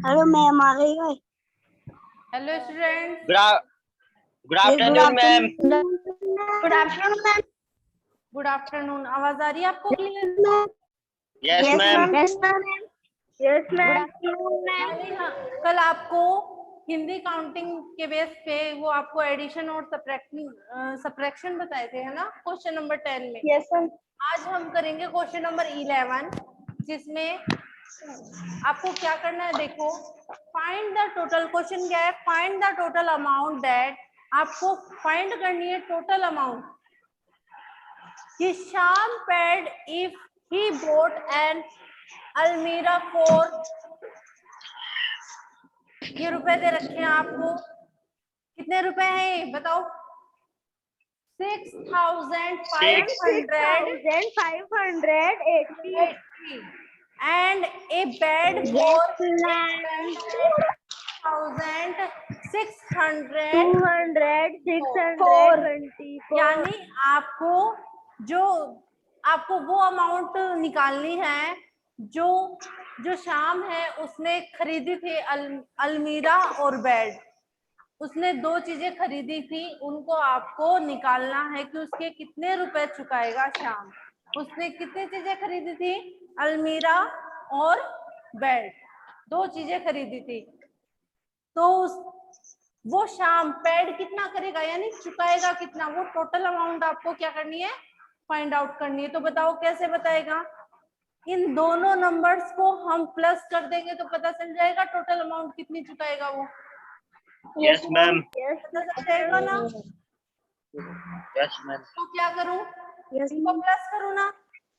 Hello ma'am आ रही है। Hello student, good afternoon ma'am. Good afternoon ma'am. Good afternoon. आवाज आ रही है आपको clear? Yes ma'am. Yes ma'am. Yes ma'am. कल आपको हिंदी काउंटिंग के बेस पे वो आपको एडिशन और सब्ट्रैक्शन बताए थे, है ना, क्वेश्चन नंबर 10 में। Yes ma'am. आज हम करेंगे क्वेश्चन नंबर 11, जिसमें आपको क्या करना है, देखो, फाइंड द टोटल। क्वेश्चन क्या है? Find the total amount that. आपको फाइंड करनी है total amount Hisham paid if he bought an Almirah for। ये रुपए दे रखे हैं आपको, कितने रुपए हैं ये बताओ? 6,580 and a bed for 624। यानी आपको वो अमाउंट निकालनी है जो शाम है उसने खरीदी थी अलमीरा और बेड। उसने दो चीजें खरीदी थी, उनको आपको निकालना है कि उसके कितने रुपए चुकाएगा शाम। उसने कितनी चीजें खरीदी थी? अलमीरा और बेड, दो चीजें खरीदी थी। तो वो शाम पेड कितना करेगा, यानी चुकाएगा कितना, वो टोटल अमाउंट आपको क्या करनी है? फाइंड आउट करनी है। तो बताओ कैसे बताएगा? इन दोनों नंबर्स को हम प्लस कर देंगे तो पता चल जाएगा टोटल अमाउंट कितनी चुकाएगा वो। Yes ma'am. पता चल जाएगा ना? Yes ma'am. तो क्या करूं? इनको प्लस करूं ना?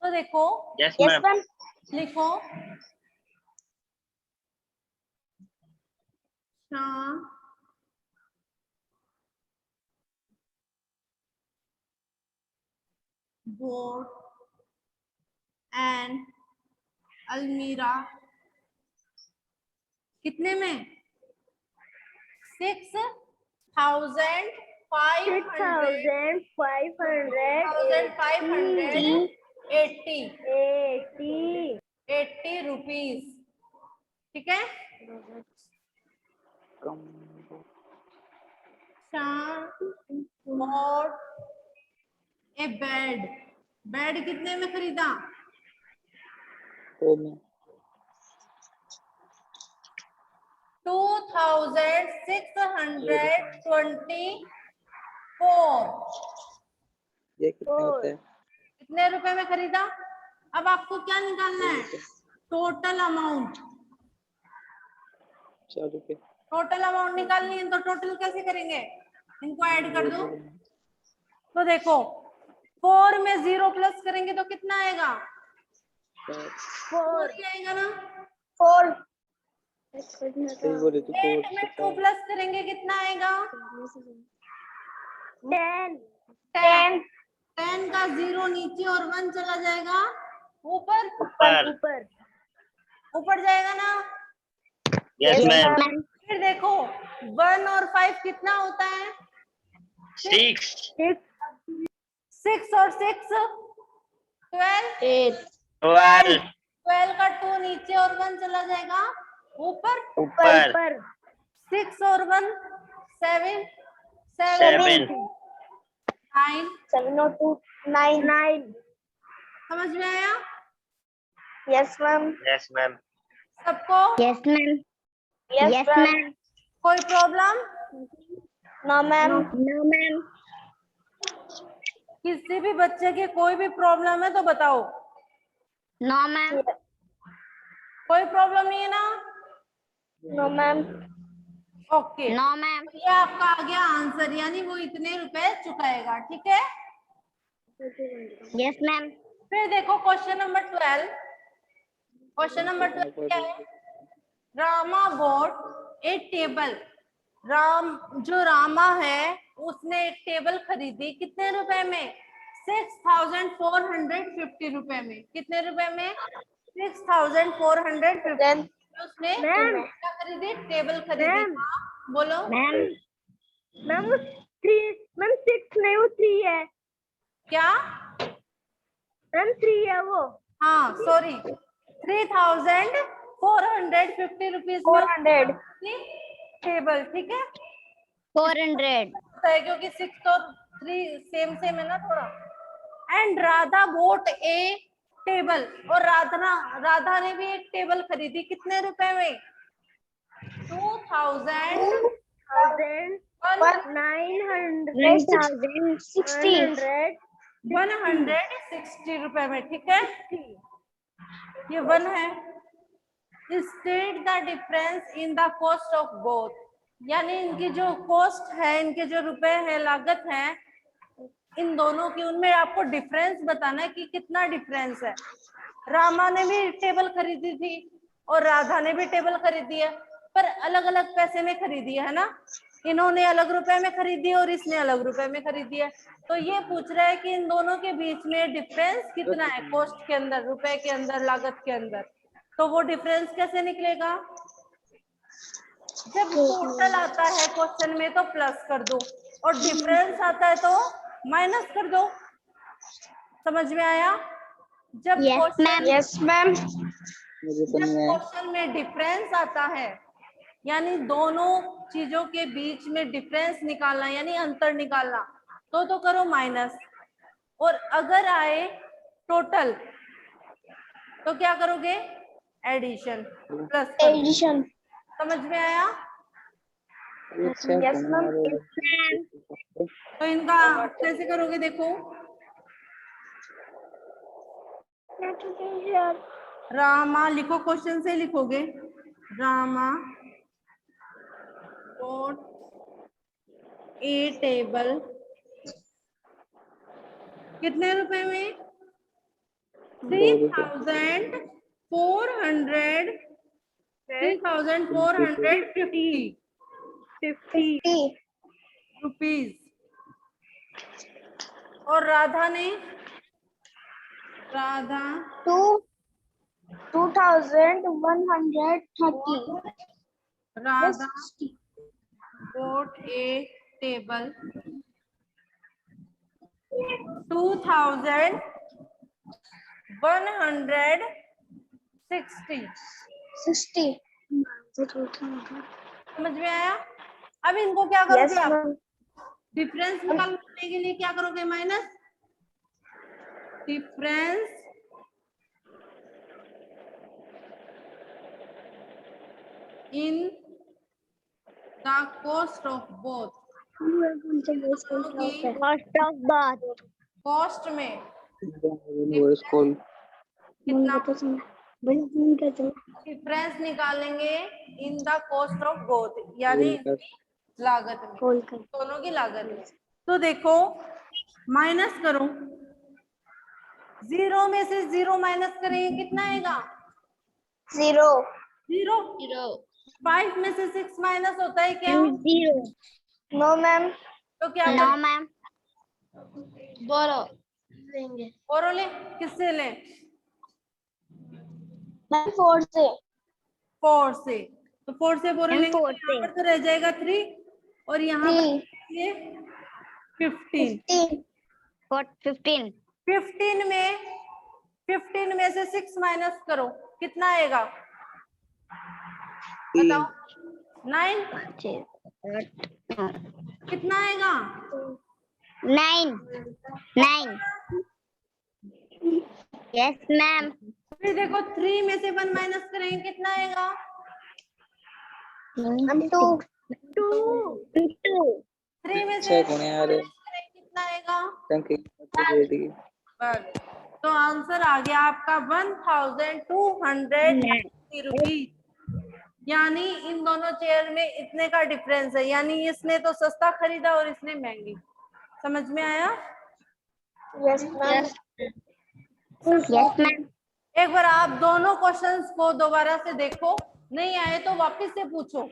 तो देखो, यस मैम। लिखो शाम bought an अलमीरा कितने में? 6,580 रुपीज। ठीक है। bought a bed। बेड कितने में खरीदा? 2,624। ये कितने होते हैं? कितने रुपए में खरीदा? अब आपको क्या निकालना है? Total amount. 4 रुपए। टोटल अमाउंट निकालनी है तो टोटल कैसे करेंगे? इनको ऐड कर दो। तो देखो, 4 में 0 प्लस करेंगे तो कितना आएगा? 4 ही आएगा ना। 4। सही बोले तू। 8 में 2 प्लस करेंगे कितना आएगा? 10। 10 का 0 नीचे और 1 चला जाएगा ऊपर। ऊपर जाएगा ना। Yes ma'am. फिर देखो 1 और 5 कितना होता है? 6 6 और 6 12। 12 का 2 नीचे और 1 चला जाएगा ऊपर। 6 और 1 7 7 9। 7 और 2 9। समझ में आया यस मैम। Yes ma'am. सबको? Yes ma'am. कोई प्रॉब्लम? No ma'am. किसी भी बच्चे के कोई भी प्रॉब्लम है तो बताओ। No ma'am. कोई प्रॉब्लम नहीं है ना? No ma'am. Okay, no ma'am. ये आपका आ गया आंसर, यानी वो इतने रुपए चुकाएगा। ठीक है। Yes ma'am. फिर देखो क्वेश्चन नंबर 12। क्वेश्चन नंबर 12 क्या है? रामा बॉट ए टेबल। रामा है, उसने एक टेबल खरीदी कितने रुपए में? 6,450 रुपए में। कितने रुपए में? 6,450। उसने क्या खरीदी? टेबल खरीदी। हाँ बोलो। मैम 6 नहीं, वो 3 है। क्या? मैम 3 है वो। हाँ सॉरी, 3,450 450 रुपीज 400 टेबल, ठीक है 400 है क्योंकि 6 और 3 सेम सेम है ना थोड़ा। And Radha boat A table, और राधा ने भी एक टेबल खरीदी, कितने रुपए में? 160 रुपए में, ठीक है ये 1 है। State the difference in the cost of both, यानी इनकी जो कॉस्ट है, इनके जो रुपए है, लागत है इन दोनों की, उनमें आपको डिफरेंस बताना है कि कितना डिफरेंस है। रामा ने भी टेबल खरीदी थी और राधा ने भी टेबल खरीदी है, पर अलग अलग पैसे में खरीदी है ना, इन्होंने अलग रुपए में खरीदी और इसने अलग रुपए में खरीदी है। तो ये पूछ रहा है कि इन दोनों के बीच में डिफरेंस कितना है, कॉस्ट के अंदर, रुपए के अंदर, लागत के अंदर। तो वो डिफरेंस कैसे निकलेगा? जब टोटल आता है क्वेश्चन में तो प्लस कर दो, और डिफरेंस आता है तो माइनस कर दो। समझ में आया? जब क्वेश्चन में डिफरेंस आता है, यानी दोनों चीजों के बीच में डिफरेंस निकालना, यानी अंतर निकालना, तो करो माइनस। और अगर आए टोटल तो क्या करोगे? Addition, plus addition. समझ में आया? तो इनका कैसे करोगे देखो, रामा लिखो, क्वेश्चन से लिखोगे, रामा bought ए टेबल कितने रुपए में? 3,450 रुपीज। और Radha 2,130 Radha bought a table 2,160। समझ में आया? अब इनको क्या करोगे आप? डिफरेंस निकालने के लिए क्या करोगे? Minus difference in the cost of both, cost में कितना डिफरेंस निकालेंगे in the cost of both, यानी लागत में, दोनों की लागत में। तो देखो माइनस करो, 0 में से 0 माइनस करेंगे कितना आएगा? 0। 5 में से 6 माइनस होता है क्या? 0। No ma'am. तो क्या? No ma'am. बोलो ले, किससे ले? 4 से। 4 से, तो 4 से बोरो लेंगे, यहाँ पर तो रह जाएगा 3 और यहाँ पर ये 15। 15 में से 6 माइनस करो, कितना आएगा? बताओ। 9 कितना आएगा? 9। Yes ma'am. फिर देखो 3 में से 1 माइनस करेंगे कितना आएगा? 2। 3 में से कितना आएगा? बस, तो आंसर आ गया आपका 1,250 रुपीज। यानी इन दोनों चेयर में इतने का डिफरेंस है, यानी इसने तो सस्ता खरीदा और इसने महंगी। समझ में आया? Yes ma'am. एक बार आप दोनों क्वेश्चंस को दोबारा से देखो, नहीं आए तो वापस से पूछो।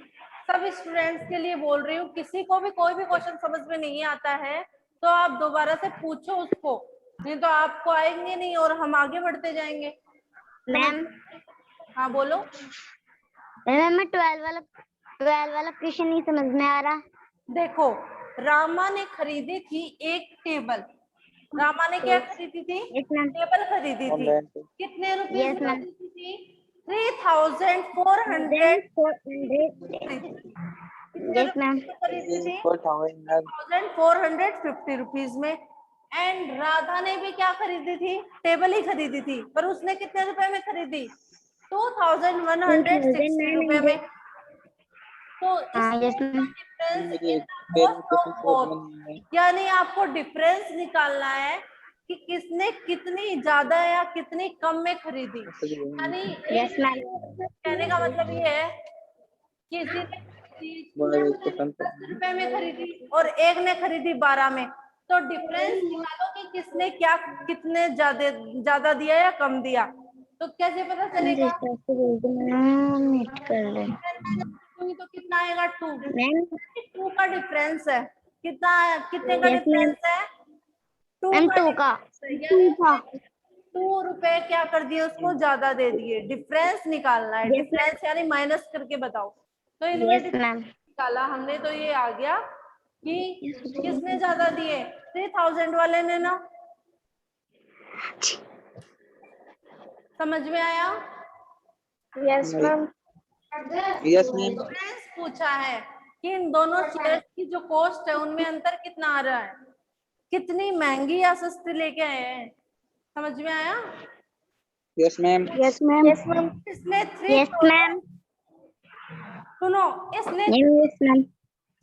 सब स्टूडेंट्स के लिए बोल रही हूँ, किसी को भी कोई भी क्वेश्चन समझ में नहीं आता है तो आप दोबारा से पूछो उसको, नहीं तो आपको आएंगे नहीं और हम आगे बढ़ते जाएंगे। मैम। हाँ बोलो। मैम 12 वाला क्वेश्चन नहीं समझ में आ रहा। देखो, रामा ने खरीदी थी एक टेबल। रामा ने क्या खरीदी थी? टेबल खरीदी थी। कितने रुपए में खरीदी थी? 3,400 Yes, ma'am. खरीदी थी 4,000 1,450 रुपीज में। एंड राधा ने भी क्या खरीदी थी, टेबल ही खरीदी थी, पर उसने कितने रुपए में खरीदी, 2,160 रुपए में। तो हाँ, yes, ma'am. डिफरेंस मेरे इन पेरेंट्स कॉस्ट को ऑफ समझ बोथ, में नहीं यानी आपको डिफरेंस निकालना है कि किसने कितनी ज्यादा या कितनी कम में खरीदी। यानी Yes, ma'am. कहने का मतलब ये है कि किसी ने इसको 10 रुपए में खरीदी और एक ने खरीदी 12 में, तो डिफरेंस निकालो कि किसने क्या कितने ज्यादा दिया या कम दिया। तो कैसे पता चलेगा, मीट कर ले तो कितना आएगा, 2। मैम। 2 का डिफरेंस है, कितना कितने का Yes, ma'am. डिफरेंस है, 2 मैम, का 2 का। difference है। 2 रुपए क्या कर दिए, उसको ज्यादा दे दिए। डिफरेंस निकालना है, Yes, डिफरेंस यानी माइनस करके बताओ। तो Yes, इनमें ma'am. निकाला हमने, तो ये आ गया कि किसने ज्यादा दिए, 3,000 वाले ने ना। समझ में आया? Yes, ma'am. Yes ma'am. Difference पूछा है कि इन दोनों शेयर्स की जो कॉस्ट है उनमें अंतर कितना आ रहा है, कितनी महंगी या सस्ती लेके आए हैं। समझ में आया? Yes ma'am. Yes, ma'am. Yes, ma'am. इसने Yes, ma'am. सुनो, इसने Yes, ma'am.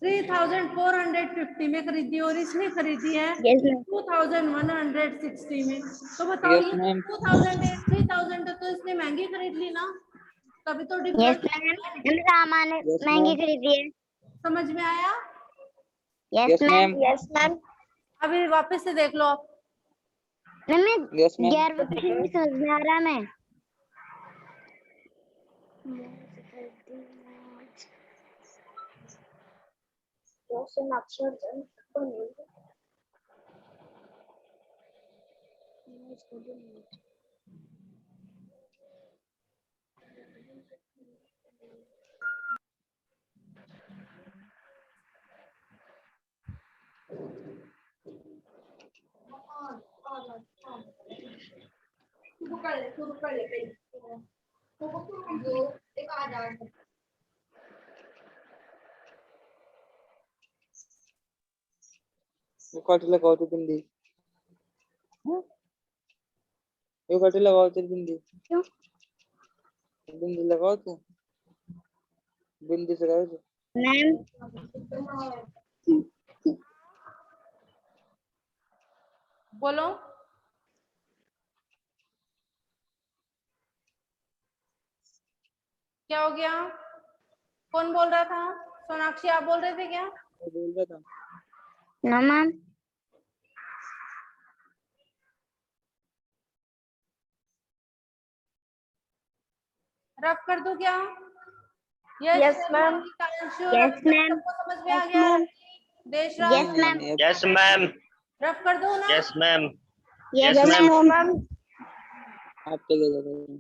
3,450 में खरीदी और इसने खरीदी है Yes, ma'am. 2,160 में। तो बताओ Yes, ये ma'am. 2,000 3,000 तो इसने महंगी खरीद ली ना, तभी तो Yes, डिफरेंस। ma'am. हम सामान Yes, महंगी ma'am. खरीदी है। समझ में आया? Yes, Yes, ma'am. ma'am. Yes, ma'am. अभी वापस से देख लो आप। Ma'am, Yes, ma'am. 11 नहीं समझ में आ रहा मैं। कट लगाओ तो बिंदी। ये कट लगाओ तो बिंदी। क्यों? बिंदी लगाओ तो बिंदी से लगाओ तो। मैम, बोलो। क्या हो गया? कौन बोल रहा था? सोनाक्षी आप बोल रहे थे क्या? मैं बोल रहा था। No ma'am. रफ कर दूं क्या? Yes, ma'am. Yes, ma'am. सबको समझ में आ गया? Deshraj Yes, ma'am. Yes, ma'am. Rough कर दूं ना? Yes, ma'am. Yes, Yes, ma'am. ma'am. आप तो ले जाओ।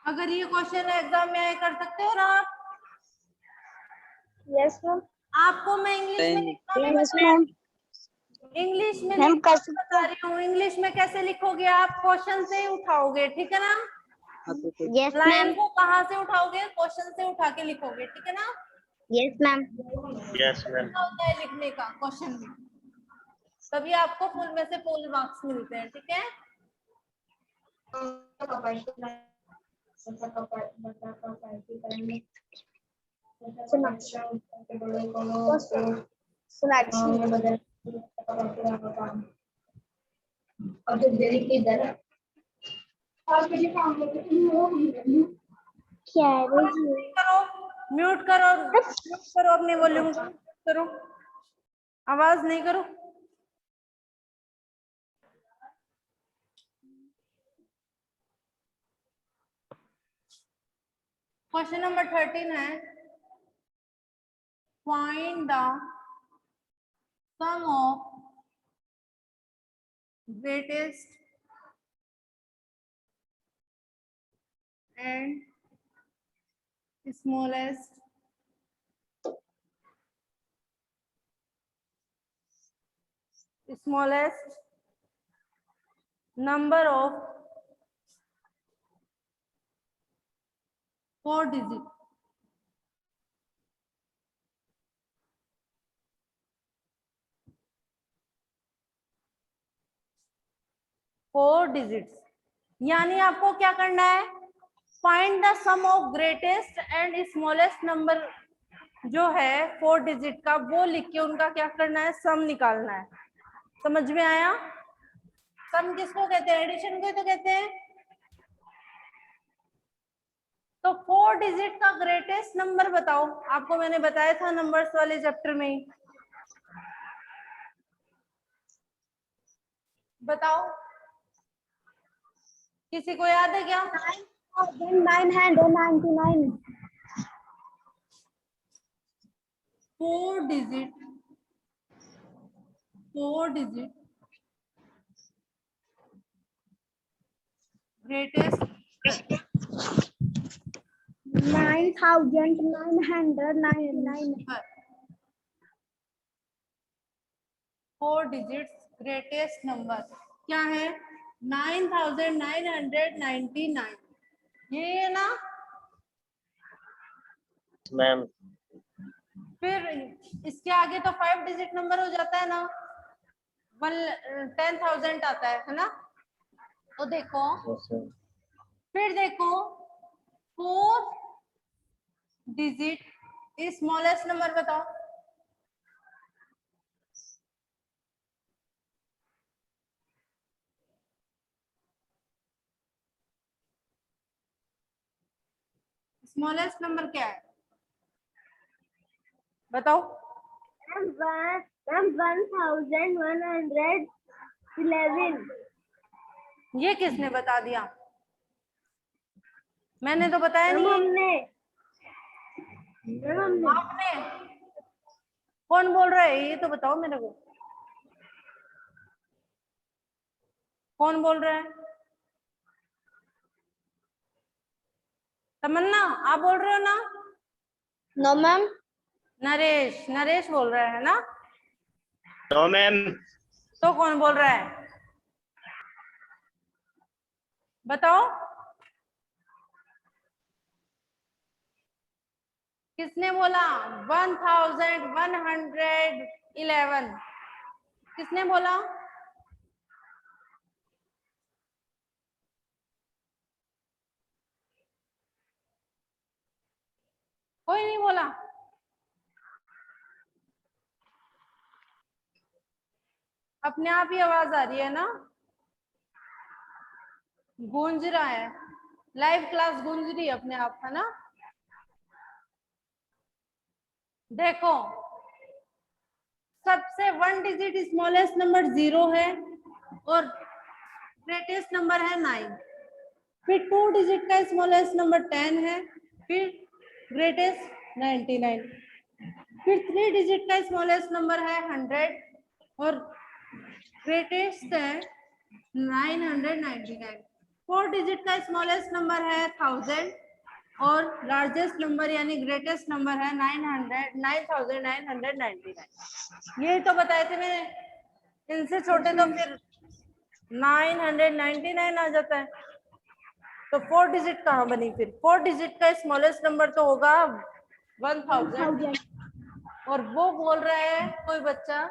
अगर ये क्वेश्चन एग्जाम में आए कर सकते हो ना आप? Yes, ma'am. आपको मैं इंग्लिश में लिखना भी Yes, बता, ma'am. इंग्लिश में मैम, लिखना कर भी सकते बता रही हूँ। इंग्लिश में कैसे लिखोगे आप? क्वेश्चन से ही उठाओगे, ठीक है ना? Yes, line ma'am. को कहाँ से उठाओगे? क्वेश्चन से उठा के लिखोगे, ठीक है ना? Yes, ma'am. Yes, ma'am. क्या होता है लिखने का क्वेश्चन में, तभी आपको फुल में से फुल मार्क्स मिलते हैं, ठीक है? क्या है वो जी? म्यूट करो अपने वॉल्यूम को, करो, आवाज नहीं करो। क्वेश्चन नंबर 13 है, find the sum of greatest and smallest number of 4 digit. Four digits, यानी आपको क्या करना है, find the sum of greatest and smallest number जो है 4 डिजिट का, वो लिख के उनका क्या करना है, सम निकालना है। समझ में आया? सम किसको कहते हैं? एडिशन को ही तो कहते हैं। तो 4 डिजिट का ग्रेटेस्ट नंबर बताओ। आपको मैंने बताया था नंबर्स वाले चैप्टर में ही। बताओ, किसी को याद है क्या? 999। 4 digit greatest 9999। 4 digits greatest number क्या है? 9999। ये है ना? मैम फिर इसके आगे तो 5 डिजिट नंबर हो जाता है ना, 10,000 आता है ना? तो देखो, फिर देखो 4 डिजिट स्मॉलेस्ट नंबर बताओ। स्मॉलेस्ट नंबर क्या है बताओ? 1111। ये किसने बता दिया? मैंने तो बताया नहीं। आपने? कौन बोल रहा है? ये तो बताओ मेरे को, कौन बोल रहा है? तमन्ना, आप बोल रहे हो ना? No ma'am. नरेश बोल रहा है ना? No ma'am. तो कौन बोल रहा है बताओ? किसने बोला 1111? किसने बोला? कोई नहीं बोला। अपने आप ही आवाज आ रही है ना? गूंज रहा है, लाइव क्लास गूंज रही है अपने आप, है ना? देखो, सबसे 1 डिजिट स्मॉलेस्ट नंबर 0 है और ग्रेटेस्ट नंबर है 9। फिर 2 डिजिट का स्मॉलेस्ट नंबर 10 है, फिर ग्रेटेस्ट 99। फिर 3 डिजिट का स्मॉलेस्ट नंबर है 100 और ग्रेटेस्ट है 999। 4 डिजिट का स्मॉलेस्ट नंबर है 1000 और लार्जेस्ट नंबर यानी ग्रेटेस्ट नंबर है 9999। ये तो बताए थे मैंने। इनसे छोटे तो फिर 999 आ जाता है। तो 4 डिजिट कहाँ बनी? फिर 4 डिजिट का स्मॉलेस्ट नंबर तो होगा 1000 और वो बोल रहा है कोई बच्चा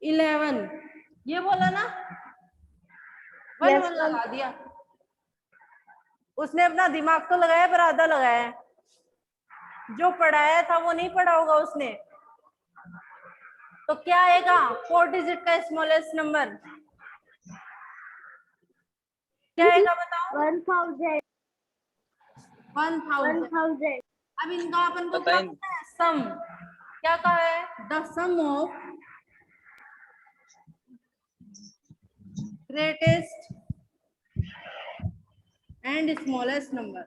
1111, ये बोला ना? 1 लगा दिया उसने। अपना दिमाग तो लगाया पर आधा लगाया है। जो पढ़ाया था वो नहीं पढ़ा होगा उसने। तो क्या आएगा 4 डिजिट का स्मॉलेस्ट नंबर? क्या आएगा बताओ? 1000। 1000। अब इनका अपन को क्या करना है? सम। क्या कहा है? The sum of greatest and smallest number.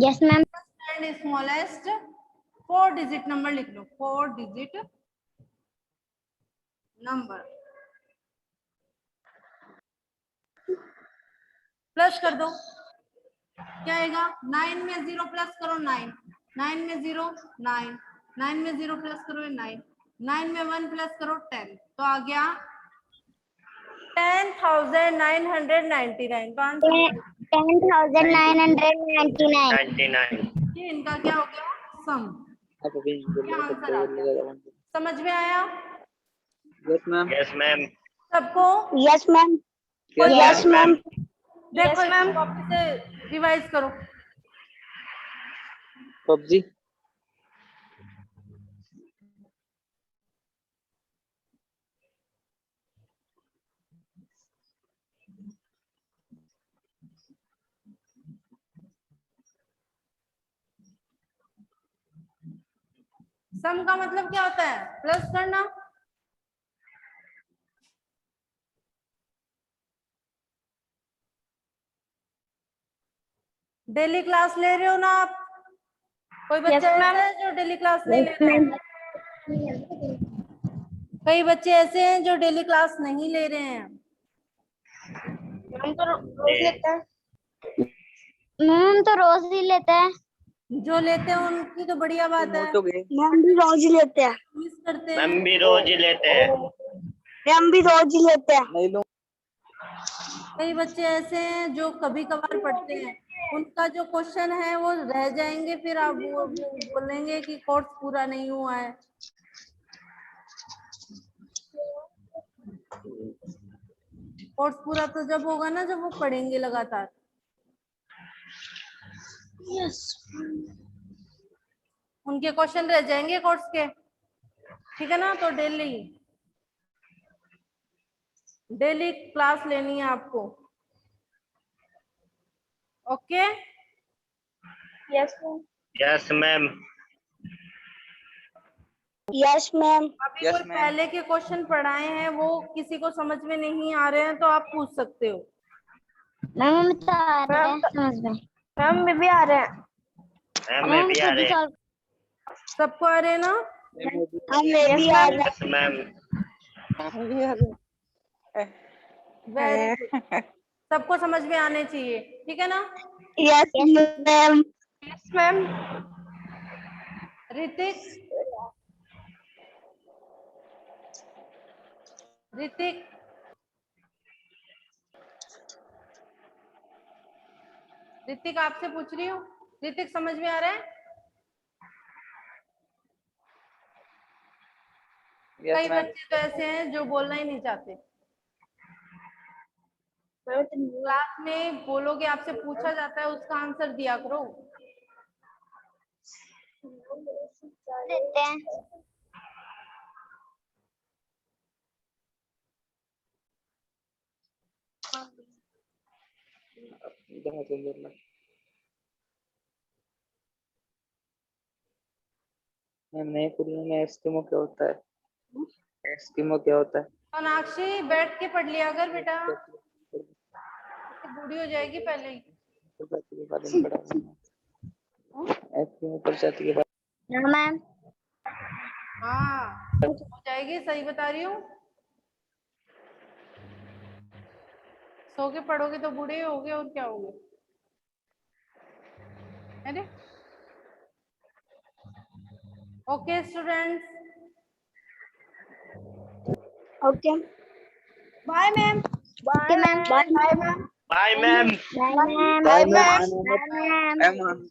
Yes ma'am. And smallest 4 digit number लिख लो। 4 डिजिट नंबर प्लस कर दो। क्या आएगा? 9 में 0 प्लस करो 9, 9 में 0 9, 9 में 0 प्लस करो 9, 9 में 1 प्लस करो 10। तो आ गया 10,999 तो आंसर 10,999. 99. ये इनका क्या हो गया सम। आप अभी क्या आंसर आ गया? बोलिएगा। समझ में आया यस मैम। Yes, ma'am. सबको? Yes, ma'am. Yes, ma'am. देखो कॉपी से रिवाइज करो। पबजी। सम का मतलब क्या होता है? प्लस करना। डेली क्लास ले रहे हो ना आप? कोई बच्चे ऐसे हैं जो डेली क्लास नहीं ले रहे हैं? कई बच्चे ऐसे हैं जो डेली क्लास नहीं ले रहे हैं। हम तो रोज लेते हैं। मैम तो रोज ही लेते हैं। जो लेते हैं उनकी तो बढ़िया बात है। तो गए। मैम भी रोज ही लेते हैं। मिस करते हैं। मैम भी रोज ही लेते हैं. मैम भी रोज ही लेते हैं। नहीं लो। कई बच्चे ऐसे हैं जो कभी कभार पढ़ते हैं, उनका जो क्वेश्चन है वो रह जाएंगे, फिर आप वो बोलेंगे कि कोर्स पूरा नहीं हुआ है। कोर्स पूरा तो जब होगा ना जब वो पढ़ेंगे लगातार। उनके क्वेश्चन रह जाएंगे कोर्स के, ठीक है ना? तो डेली क्लास लेनी है आपको। Okay? Yes ma'am. Yes, ma'am. Yes ma'am. अभी Yes, कोई ma'am. पहले के क्वेश्चन पढ़ाए हैं वो किसी को समझ में नहीं आ रहे हैं तो आप पूछ सकते हो। मैम तो आ रहे हैं समझ में। मैम में भी आ रहे हैं। Ma'am में भी आ रहे हैं. सबको आ रहे हैं ना? हम में भी आ रहे हैं। Yes, ma'am. Very good. सबको समझ में आने चाहिए, ठीक है ना? Yes ma'am. Yes ma'am. Hrithik, Hrithik, Hrithik आपसे पूछ रही हूँ। ऋतिक समझ में आ रहा है? कई बच्चे तो ऐसे हैं जो बोलना ही नहीं चाहते। क्लास में बोलोगे, आपसे पूछा जाता है, उसका आंसर दिया करो। देते हैं। नहीं कुड़ियों में एस्किमो क्या होता है? एस्किमो क्या होता है? सोनाक्षी बैठ के पढ़ लिया कर बेटा, बूढ़ी हो जाएगी पहले ही। प्रजाति के बारे में पढ़ा है। एस्किमो प्रजाति के बारे हाँ मैम। हाँ हो जाएगी, सही बता रही हूँ। सो के पढ़ोगे तो बूढ़े होगे और क्या होगे। अरे okay students, okay bye ma'am. Bye ma'am. Bye ma'am. Bye, ma'am. Bye ma'am. Bye, ma'am. Bye ma'am. Ma'am.